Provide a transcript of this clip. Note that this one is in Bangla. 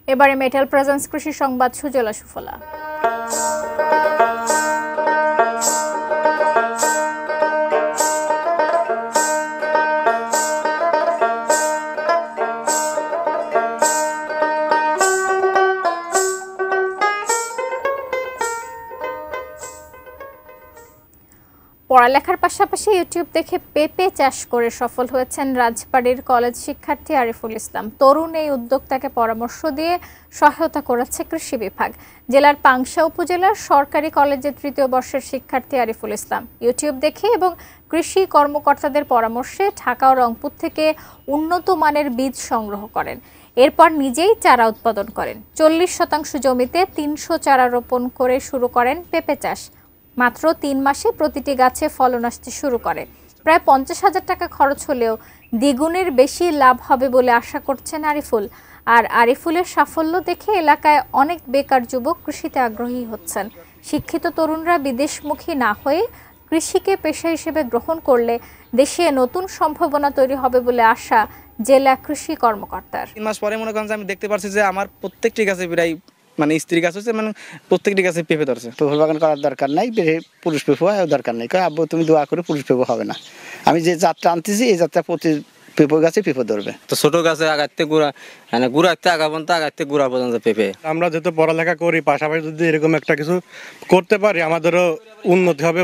এবারে মেটাল প্রেজেন্স কৃষি সংবাদ সুজলা সুফলা। পড়ালেখার পাশাপাশি ইউটিউব দেখে পেঁপে চাষ করে সফল হয়েছেন রাজবাড়ীর কলেজ শিক্ষার্থী আরিফুল ইসলাম। তরুণ এই উদ্যোক্তাকে পরামর্শ দিয়ে সহায়তা করেছে কৃষি বিভাগ। জেলার পাংশা উপজেলার সরকারি কলেজের ৩য় বর্ষের শিক্ষার্থী আরিফুল ইসলাম ইউটিউব দেখে এবং কৃষি কর্মকর্তাদের পরামর্শে ঢাকা ও রংপুর থেকে উন্নত মানের বীজ সংগ্রহ করেন। এরপর নিজেই চারা উৎপাদন করেন। 40% জমিতে 300 চারা রোপণ করে শুরু করেন পেঁপে চাষ। মাত্র 3 মাসে প্রতিটি গাছে ফলন আসতে শুরু করে। প্রায় 50,000 টাকা খরচ হলেও দ্বিগুণের বেশি লাভ হবে বলে আশা করছেন আরিফুল। আর আরিফুলের সাফল্য দেখে এলাকায় অনেক বেকার যুবক কৃষিতে আগ্রহী হচ্ছেন। শিক্ষিত তরুণরা বিদেশমুখী না হয়ে কৃষিকে পেশা হিসেবে গ্রহণ করলে দেশে নতুন সম্ভাবনা তৈরি হবে বলে আশা জেলা কৃষি কর্মকর্তার। 3 মাস পরে মনে করেন যে আমি দেখতে পারছি যে আমার প্রত্যেকটি গাছে প্রায় স্ত্রী গাছ হচ্ছে, প্রত্যেকটি গাছে পেঁপে ধরছে। পেঁপে বাগান করার দরকার নাই, পুরুষ পেঁপে দরকার নেই। আব্বু তুমি দোয়া করে পুরুষ পেঁপে হবে না। আমি যে জাতটা আনতেছি এই জাতটা প্রতি পেঁপে গাছে পেঁপে ধরবে। তো ছোট গাছে আগাতে গুড়াতে আগাতে গুড়া পর্যন্ত পেঁপে। আমরা যেহেতু পড়ালেখা করি, পাশাপাশি যদি এরকম একটা কিছু করতে পারি আমাদেরও উন্নতি হবে।